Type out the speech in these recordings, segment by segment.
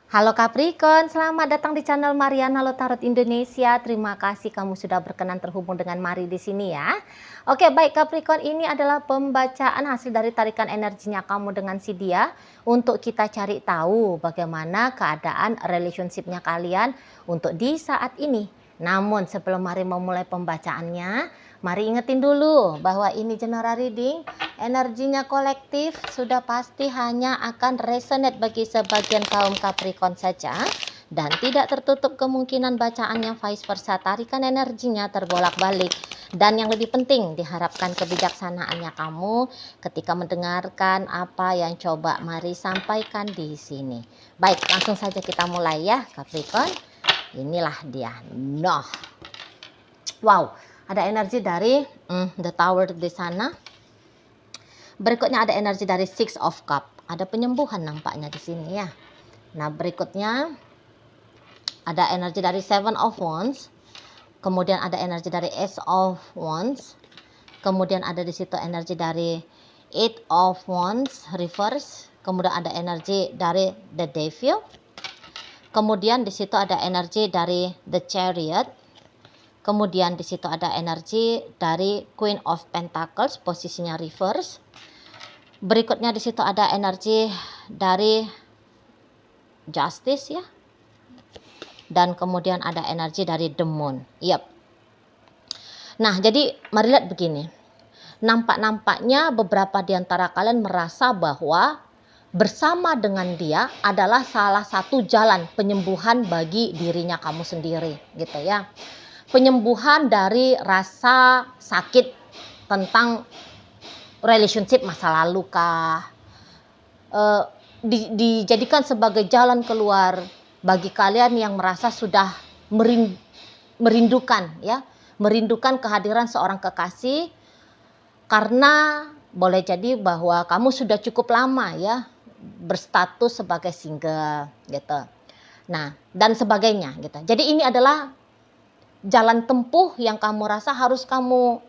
Halo Capricorn, selamat datang di channel Mariana Lotarot Indonesia. Terima kasih kamu sudah berkenan terhubung dengan Mari di sini ya. Oke, baik Capricorn, ini adalah pembacaan hasil dari tarikan energinya kamu dengan si dia untuk kita cari tahu bagaimana keadaan relationship-nya kalian untuk di saat ini. Namun sebelum Mari memulai pembacaannya, mari ingetin dulu bahwa ini general reading. Energinya kolektif sudah pasti hanya akan resonate bagi sebagian kaum Capricorn saja dan tidak tertutup kemungkinan bacaannya vice versa, tarikan energinya terbolak-balik. Dan yang lebih penting, diharapkan kebijaksanaannya kamu ketika mendengarkan apa yang coba Mari sampaikan di sini. Baik, langsung saja kita mulai ya Capricorn. Inilah dia. Wow, ada energi dari The Tower di sana. Berikutnya ada energi dari Six of Cup. Ada penyembuhan nampaknya di sini ya. Nah, berikutnya ada energi dari Seven of Wands. Kemudian ada energi dari Ace of Wands. Kemudian ada di situ energi dari Eight of Wands reverse. Kemudian ada energi dari The Devil. Kemudian di situ ada energi dari The Chariot. Kemudian di situ ada energi dari Queen of Pentacles, posisinya reverse. Berikutnya di situ ada energi dari Justice ya. Dan kemudian ada energi dari The Moon. Yep. Nah, jadi mari lihat begini. Nampak-nampaknya beberapa di antara kalian merasa bahwa bersama dengan dia adalah salah satu jalan penyembuhan bagi dirinya kamu sendiri, gitu ya. Penyembuhan dari rasa sakit tentang relationship masa lalu kah, dijadikan sebagai jalan keluar bagi kalian yang merasa sudah merindukan ya, merindukan kehadiran seorang kekasih, karena boleh jadi bahwa kamu sudah cukup lama ya berstatus sebagai single gitu. Nah, dan sebagainya gitu. Jadi ini adalah jalan tempuh yang kamu rasa harus kamu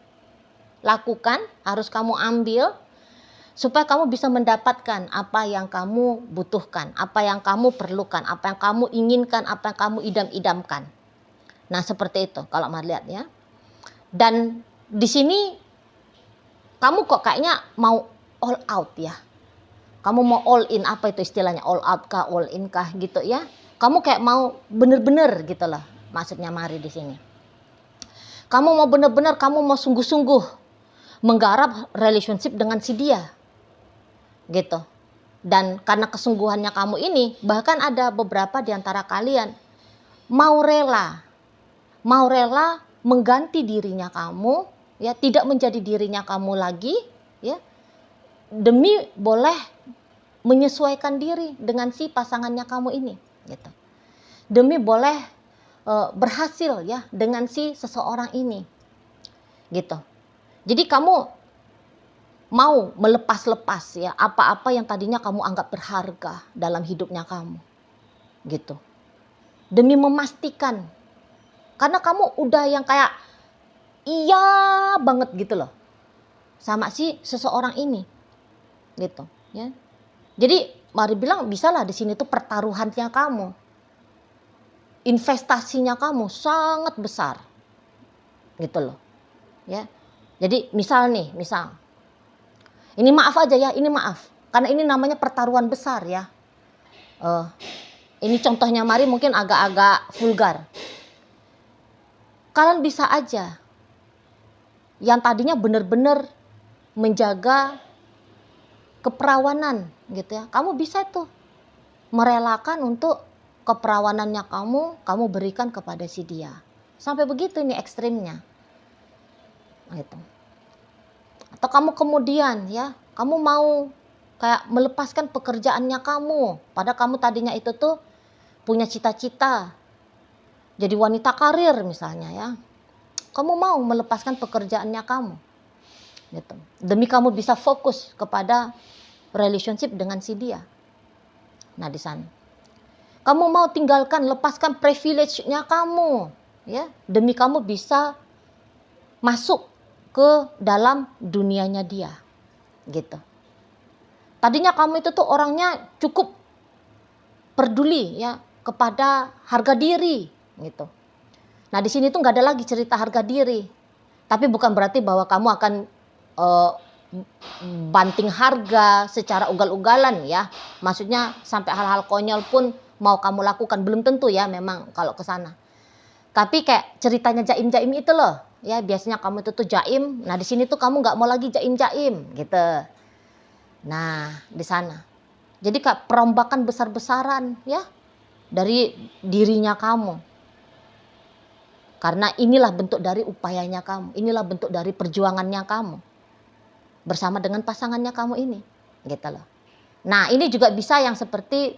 lakukan, harus kamu ambil supaya kamu bisa mendapatkan apa yang kamu butuhkan, apa yang kamu perlukan, apa yang kamu inginkan, apa yang kamu idam-idamkan. Nah, seperti itu kalau mari lihat ya. Dan di sini kamu kok kayaknya mau all out ya. Kamu mau all in, apa itu istilahnya, all out kah, all in kah gitu ya. Kamu kayak mau bener-bener gitu loh. Maksudnya Mari di sini. Kamu mau bener-bener, kamu mau sungguh-sungguh menggarap relationship dengan si dia. Gitu. Dan karena kesungguhannya kamu ini, bahkan ada beberapa di antara kalian mau rela mengganti dirinya kamu ya, tidak menjadi dirinya kamu lagi ya, demi boleh menyesuaikan diri dengan si pasangannya kamu ini gitu. Demi boleh berhasil ya dengan si seseorang ini gitu. Jadi kamu mau melepas-lepas ya apa-apa yang tadinya kamu anggap berharga dalam hidupnya kamu gitu, demi memastikan, karena kamu udah yang kayak iya banget gitu loh sama si seseorang ini gitu ya. Jadi Mari bilang bisalah di sini tuh pertaruhannya kamu, investasinya kamu sangat besar gitu loh ya. Jadi misal ini maaf aja ya, ini maaf. Karena ini namanya pertaruhan besar ya. Ini contohnya Mari mungkin agak-agak vulgar. Kalian bisa aja yang tadinya benar-benar menjaga keperawanan gitu ya. Kamu bisa tuh merelakan untuk keperawanannya kamu berikan kepada si dia. Sampai begitu ini ekstrimnya. Gitu. Atau kamu kemudian ya, kamu mau kayak melepaskan pekerjaannya kamu, padahal kamu tadinya itu tuh punya cita-cita jadi wanita karir misalnya ya. Kamu mau melepaskan pekerjaannya kamu gitu, demi kamu bisa fokus kepada relationship dengan si dia. Nah, di sana kamu mau lepaskan privilege-nya kamu ya, demi kamu bisa masuk ke dalam dunianya dia gitu. Tadinya kamu itu tuh orangnya cukup peduli ya kepada harga diri gitu. Nah di sini tuh nggak ada lagi cerita harga diri, tapi bukan berarti bahwa kamu akan eh, banting harga secara ugal-ugalan ya. Maksudnya sampai hal-hal konyol pun mau kamu lakukan, belum tentu ya memang kalau ke sana. Tapi kayak ceritanya jaim-jaim itu loh, ya biasanya kamu itu tuh jaim, nah di sini tuh kamu nggak mau lagi jaim-jaim gitu. Nah di sana, jadi kayak perombakan besar-besaran ya dari dirinya kamu. Karena inilah bentuk dari upayanya kamu, inilah bentuk dari perjuangannya kamu bersama dengan pasangannya kamu ini, gitu loh. Nah ini juga bisa yang seperti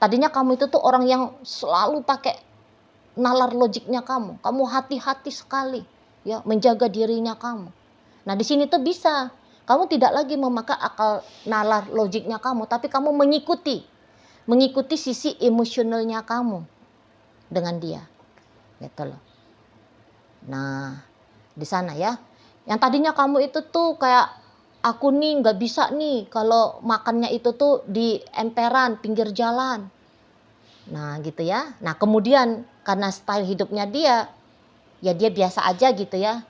tadinya kamu itu tuh orang yang selalu pakai nalar logiknya kamu hati-hati sekali ya menjaga dirinya kamu. Nah di sini tuh bisa kamu tidak lagi memakai akal nalar logiknya kamu, tapi kamu mengikuti sisi emosionalnya kamu dengan dia, gitu loh. Nah di sana ya, yang tadinya kamu itu tuh kayak aku nih nggak bisa nih kalau makannya itu tuh di emperan pinggir jalan. Nah gitu ya. Nah kemudian karena style hidupnya dia, ya dia biasa aja gitu ya.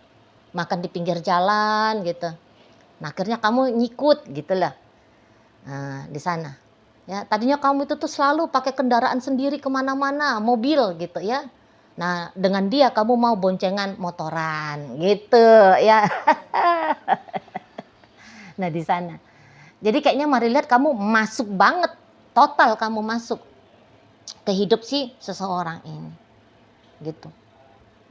Makan di pinggir jalan gitu. Nah akhirnya kamu ngikut gitu lah. Nah di sana. Ya, tadinya kamu itu tuh selalu pakai kendaraan sendiri kemana-mana, mobil gitu ya. Nah dengan dia kamu mau boncengan motoran gitu ya. Nah di sana. Jadi kayaknya mari lihat kamu masuk banget, total kamu masuk ke hidup si seseorang ini. Gitu.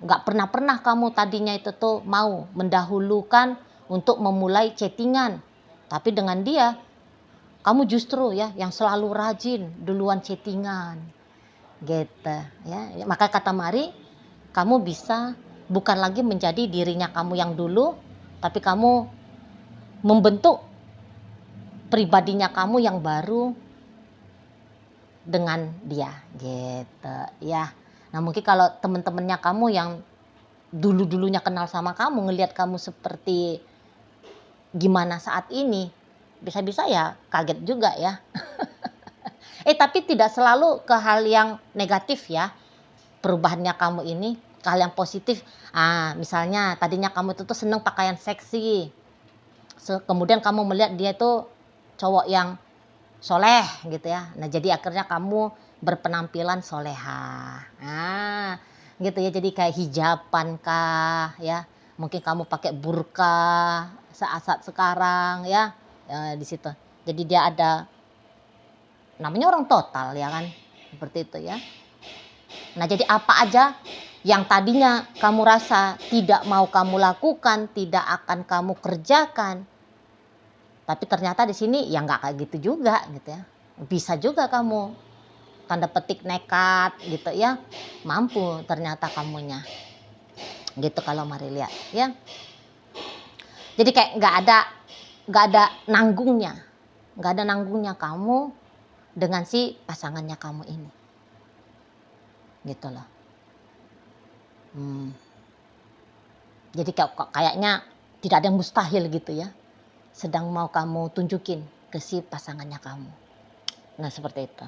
Nggak pernah kamu tadinya itu tuh mau mendahulukan untuk memulai chattingan. Tapi dengan dia, kamu justru ya yang selalu rajin duluan chattingan. Gitu ya. Maka kata Mari, kamu bisa bukan lagi menjadi dirinya kamu yang dulu, tapi kamu membentuk pribadinya kamu yang baru dengan dia gitu ya. Nah mungkin kalau teman-temannya kamu yang dulu-dulunya kenal sama kamu ngelihat kamu seperti gimana saat ini, bisa-bisa ya kaget juga ya. Tapi tidak selalu ke hal yang negatif ya perubahannya kamu ini, ke hal yang positif. Misalnya tadinya kamu itu tuh seneng pakaian seksi, kemudian kamu melihat dia tuh cowok yang soleh gitu ya. Nah jadi akhirnya kamu berpenampilan soleha. Gitu ya, jadi kayak hijaban kah ya. Mungkin kamu pakai burka saat sekarang ya, di situ. Jadi dia ada namanya orang total ya kan. Seperti itu ya. Nah jadi apa aja yang tadinya kamu rasa tidak mau kamu lakukan, tidak akan kamu kerjakan, tapi ternyata di sini ya nggak kayak gitu juga gitu ya. Bisa juga kamu tanda petik nekat gitu ya, mampu ternyata kamunya. Gitu kalau Mari lihat ya. Jadi kayak nggak ada nanggungnya kamu dengan si pasangannya kamu ini. Gitu loh. Jadi kayaknya tidak ada yang mustahil gitu ya. Sedang mau kamu tunjukin ke si pasangannya kamu. Nah seperti itu.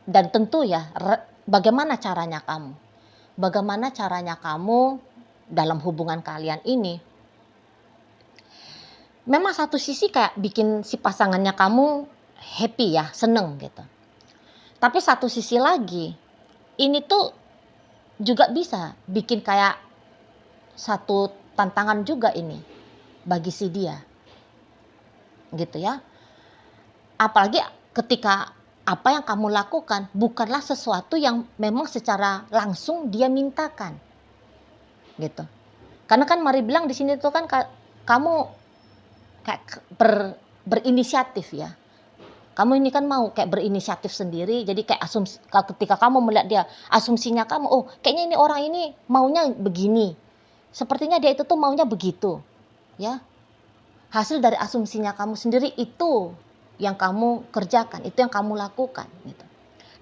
Dan tentu ya bagaimana caranya kamu dalam hubungan kalian ini. Memang satu sisi kayak bikin si pasangannya kamu happy ya, seneng gitu. Tapi satu sisi lagi ini tuh juga bisa bikin kayak satu tantangan juga ini bagi si dia gitu ya. Apalagi ketika apa yang kamu lakukan bukanlah sesuatu yang memang secara langsung dia mintakan gitu. Karena kan Mari bilang di sini tuh kan kamu kayak berinisiatif ya. Kamu ini kan mau kayak berinisiatif sendiri, jadi kayak asumsi, ketika kamu melihat dia, asumsinya kamu, oh kayaknya ini orang ini maunya begini, sepertinya dia itu tuh maunya begitu, ya. Hasil dari asumsinya kamu sendiri itu yang kamu kerjakan, itu yang kamu lakukan, gitu.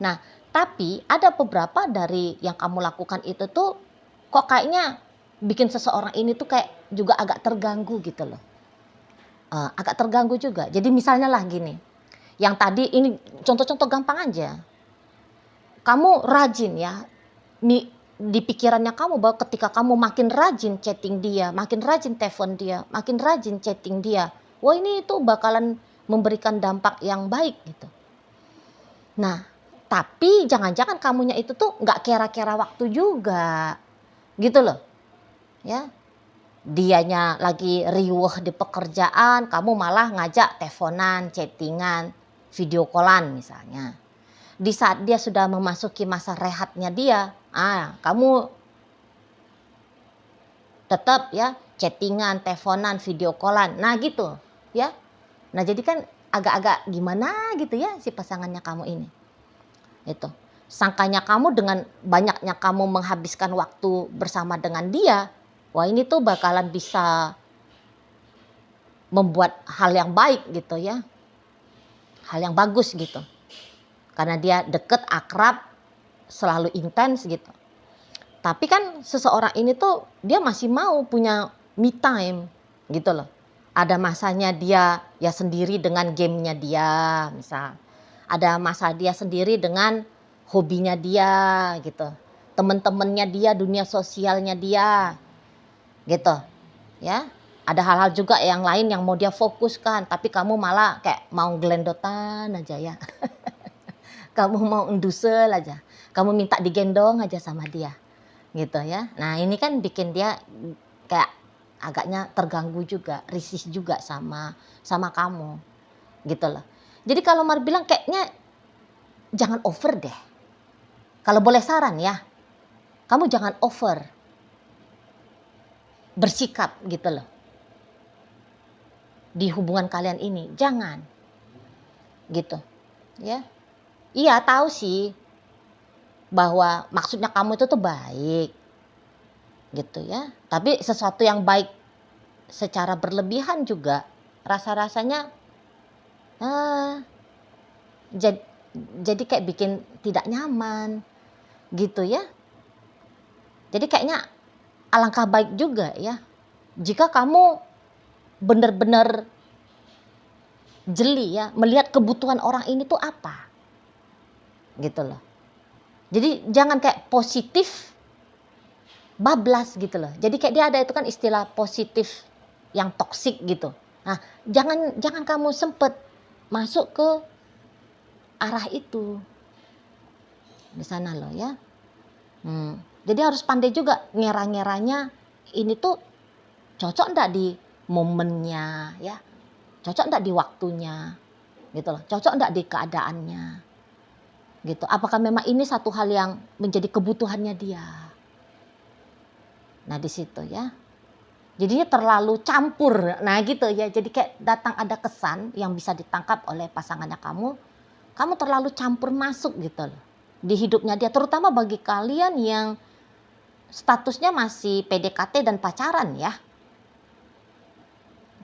Nah, tapi ada beberapa dari yang kamu lakukan itu tuh kok kayaknya bikin seseorang ini tuh kayak juga agak terganggu gitu loh. agak terganggu juga. Jadi misalnya lah gini, yang tadi ini contoh-contoh gampang aja. Kamu rajin ya, di pikirannya kamu bahwa ketika kamu makin rajin chatting dia, makin rajin telepon dia, makin rajin chatting dia, wah ini itu bakalan memberikan dampak yang baik gitu. Nah, tapi jangan-jangan kamunya itu tuh nggak kira-kira waktu juga, gitu loh, ya. Dianya lagi riweuh di pekerjaan, kamu malah ngajak teleponan, chattingan, video callan misalnya. Di saat dia sudah memasuki masa rehatnya dia, kamu tetap ya chattingan, teleponan, video callan. Nah gitu ya. Nah jadi kan agak-agak gimana gitu ya si pasangannya kamu ini. Itu. Sangkanya kamu dengan banyaknya kamu menghabiskan waktu bersama dengan dia, wah ini tuh bakalan bisa membuat hal yang baik gitu ya. Hal yang bagus gitu. Karena dia deket, akrab, selalu intens gitu. Tapi kan seseorang ini tuh dia masih mau punya me time gitu loh. Ada masanya dia ya sendiri dengan gamenya dia misal. Ada masa dia sendiri dengan hobinya dia gitu. Temen-temennya dia, dunia sosialnya dia gitu ya. Ada hal-hal juga yang lain yang mau dia fokuskan. Tapi kamu malah kayak mau gelendotan aja ya. Kamu mau endusel aja. Kamu minta digendong aja sama dia. Gitu ya. Nah ini kan bikin dia kayak agaknya terganggu juga, risih juga sama kamu. Gitu loh. Jadi kalau Mar bilang kayaknya jangan over deh. Kalau boleh saran ya, kamu jangan over bersikap gitu loh. Di hubungan kalian ini, jangan. Gitu. Ya. Iya tahu sih bahwa maksudnya kamu itu tuh baik gitu ya. Tapi sesuatu yang baik secara berlebihan juga rasa-rasanya jadi kayak bikin tidak nyaman gitu ya. Jadi kayaknya alangkah baik juga ya jika kamu benar-benar jeli ya melihat kebutuhan orang ini tuh apa gitu loh. Jadi jangan kayak positif bablas gitu loh. Jadi kayak dia ada itu kan istilah positif yang toksik gitu. Nah, jangan kamu sempet masuk ke arah itu. Di sana loh ya. Jadi harus pandai juga ngera-ngeranya ini tuh cocok enggak di momennya ya. Cocok enggak di waktunya. Gitu loh. Cocok enggak di keadaannya. Gitu. Apakah memang ini satu hal yang menjadi kebutuhannya dia? Nah, di situ ya. Jadinya terlalu campur. Nah, gitu ya. Jadi kayak datang ada kesan yang bisa ditangkap oleh pasangannya kamu. Kamu terlalu campur masuk gitu loh. Di hidupnya dia. Terutama bagi kalian yang statusnya masih PDKT dan pacaran ya.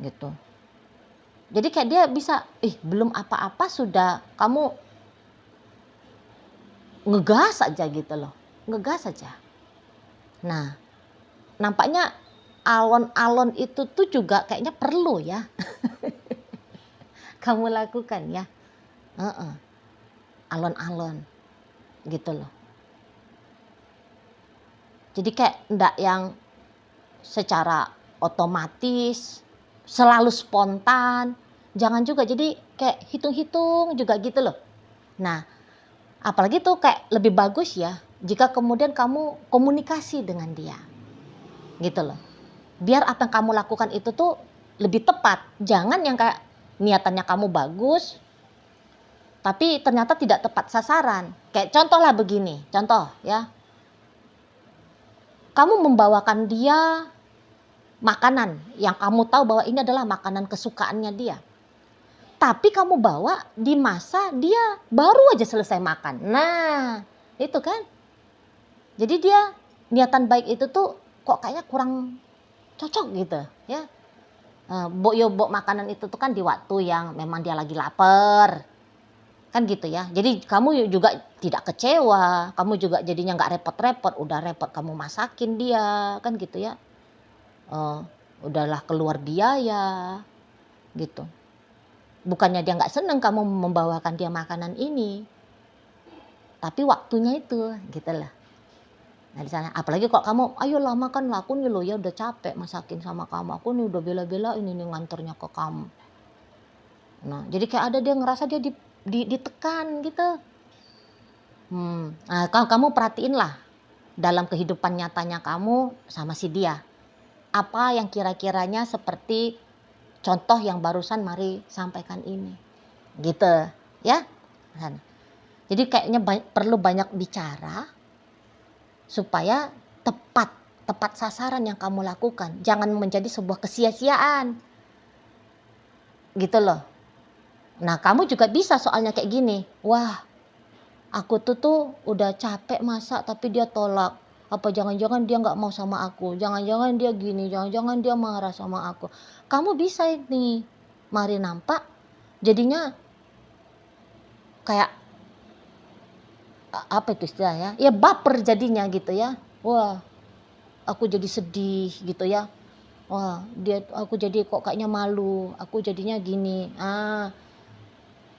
Gitu. Jadi kayak dia bisa, belum apa-apa sudah kamu ngegas aja gitu loh. Ngegas aja. Nah, nampaknya alon-alon itu tuh juga kayaknya perlu ya. Kamu lakukan ya. Alon-alon gitu loh. Jadi kayak enggak yang secara otomatis, selalu spontan. Jangan juga jadi kayak hitung-hitung juga gitu loh. Nah, apalagi tuh kayak lebih bagus ya jika kemudian kamu komunikasi dengan dia. Gitu loh. Biar apa yang kamu lakukan itu tuh lebih tepat. Jangan yang kayak niatannya kamu bagus tapi ternyata tidak tepat sasaran. Kayak contoh lah begini, contoh ya. Kamu membawakan dia makanan yang kamu tahu bahwa ini adalah makanan kesukaannya dia. Tapi kamu bawa di masa dia baru aja selesai makan. Nah, itu kan. Jadi dia niatan baik itu tuh kok kayaknya kurang cocok gitu ya. Bawa makanan itu tuh kan di waktu yang memang dia lagi lapar. Kan gitu ya. Jadi kamu juga tidak kecewa. Kamu juga jadinya gak repot-repot. Udah repot kamu masakin dia. Kan gitu ya. Udahlah keluar biaya. gitu. Bukannya dia nggak seneng kamu membawakan dia makanan ini, tapi waktunya itu, gitu loh. Nah di sana, apalagi kalau kamu, ayolah makan lah, aku nih loh ya udah capek masakin sama kamu, aku nih udah bela-belain ini nganternya ke kamu. Nah jadi kayak ada dia ngerasa dia ditekan gitu. Nah kamu perhatiin lah dalam kehidupan nyatanya kamu sama si dia. Apa yang kira-kiranya seperti contoh yang barusan Mari sampaikan ini. Gitu ya. Jadi kayaknya perlu banyak bicara supaya tepat sasaran yang kamu lakukan. Jangan menjadi sebuah kesia-siaan. Gitu loh. Nah kamu juga bisa soalnya kayak gini. Wah, aku tuh udah capek masak tapi dia tolak. Apa jangan-jangan dia nggak mau sama aku. Jangan-jangan dia gini. Jangan-jangan dia marah sama aku. Kamu bisa ini. Mari nampak. Jadinya kayak apa itu istilahnya? Ya baper jadinya gitu ya. Wah, aku jadi sedih gitu ya. Wah, aku jadi kok kayaknya malu. Aku jadinya gini.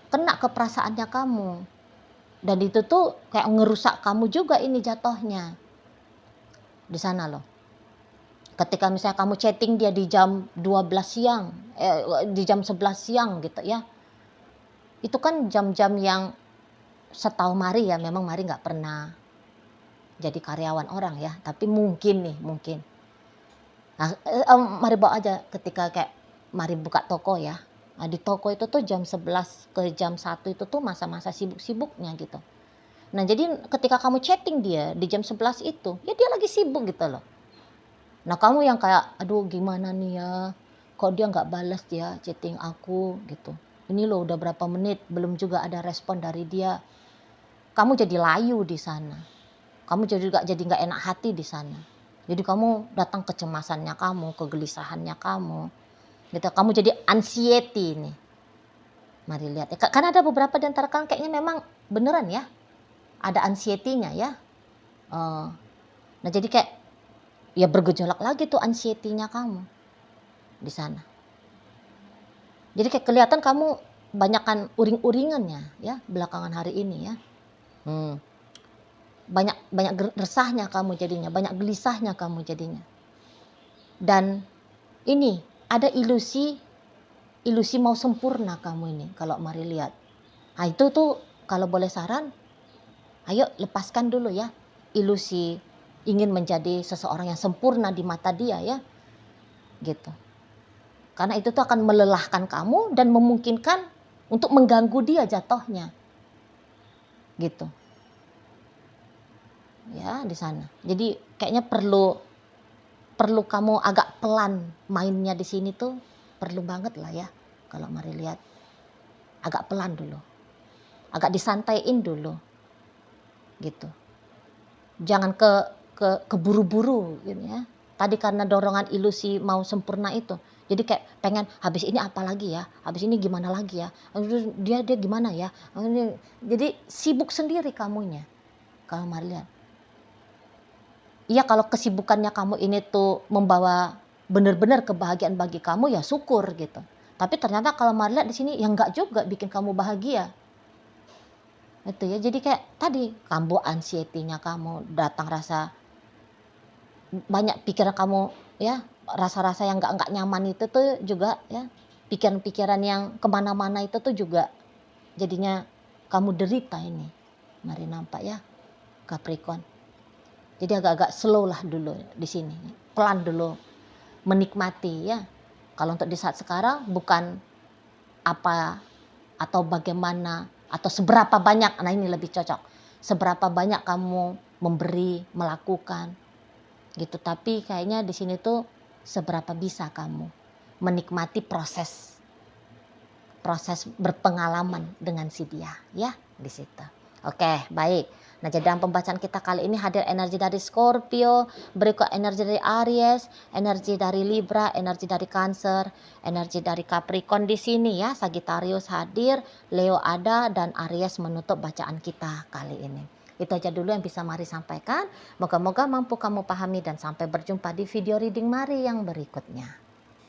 Kena ke perasaannya kamu. Dan itu tuh kayak ngerusak kamu juga ini jatuhnya. Di sana loh. Ketika misalnya kamu chatting dia di jam 12 siang, di jam 11 siang gitu ya. Itu kan jam-jam yang setahu Mari ya, memang Mari nggak pernah jadi karyawan orang ya. Tapi mungkin. Nah, Mari bawa aja ketika kayak Mari buka toko ya. Nah, di toko itu tuh jam 11 ke jam 1 itu tuh masa-masa sibuk-sibuknya gitu. Nah jadi ketika kamu chatting dia di jam 11 itu, ya dia lagi sibuk gitu loh. Nah kamu yang kayak, aduh gimana nih ya, kok dia nggak balas ya chatting aku gitu. Ini loh udah berapa menit, belum juga ada respon dari dia. Kamu jadi layu di sana. Kamu juga jadi nggak enak hati di sana. Jadi kamu datang kecemasannya kamu, kegelisahannya kamu. Gitu. Kamu jadi anxiety nih. Mari lihat. Karena ada beberapa di antara kalian kayaknya memang beneran ya. Ada anxiety-nya ya. Nah jadi kayak ya bergejolak lagi tuh anxiety-nya kamu di sana. Jadi kayak kelihatan kamu banyakkan uring-uringannya ya belakangan hari ini ya. Banyak resahnya kamu jadinya, banyak gelisahnya kamu jadinya. Dan ini ada ilusi mau sempurna kamu ini kalau Mari lihat. Nah itu tuh kalau boleh saran, ayo lepaskan dulu ya ilusi ingin menjadi seseorang yang sempurna di mata dia ya. Gitu. Karena itu tuh akan melelahkan kamu dan memungkinkan untuk mengganggu dia jatuhnya. Gitu. Ya, di sana. Jadi kayaknya perlu kamu agak pelan mainnya di sini tuh, perlu banget lah ya. Kalau Mari lihat agak pelan dulu. Agak disantaiin dulu. Gitu. Jangan keburu-buru gitu ya. Tadi karena dorongan ilusi mau sempurna itu. Jadi kayak pengen habis ini apa lagi ya? Habis ini gimana lagi ya? Dia gimana ya? Jadi sibuk sendiri kamunya. Kalau Mari lihat. Iya kalau kesibukannya kamu ini tuh membawa benar-benar kebahagiaan bagi kamu ya syukur gitu. Tapi ternyata kalau Mari lihat di sini ya enggak juga bikin kamu bahagia. Itu ya. Jadi kayak tadi kambuh anxiety-nya kamu, datang rasa banyak pikiran kamu ya, rasa-rasa yang enggak nyaman itu tuh juga ya. Pikiran-pikiran yang kemana-mana itu tuh juga jadinya kamu derita ini. Mari nampak ya Capricorn. Jadi agak-agak slow lah dulu di sini. Pelan dulu menikmati ya. Kalau untuk di saat sekarang bukan apa atau bagaimana atau seberapa banyak, nah ini lebih cocok. Seberapa banyak kamu memberi, melakukan gitu. Tapi kayaknya di sini tuh seberapa bisa kamu menikmati proses berpengalaman dengan si dia ya di situ. Oke, baik. Nah, jadi dalam pembacaan kita kali ini hadir energi dari Scorpio, berikut energi dari Aries, energi dari Libra, energi dari Cancer, energi dari Capricorn di sini ya. Sagittarius hadir, Leo ada, dan Aries menutup bacaan kita kali ini. Itu aja dulu yang bisa Mari sampaikan. Moga-moga mampu kamu pahami dan sampai berjumpa di video reading Mari yang berikutnya.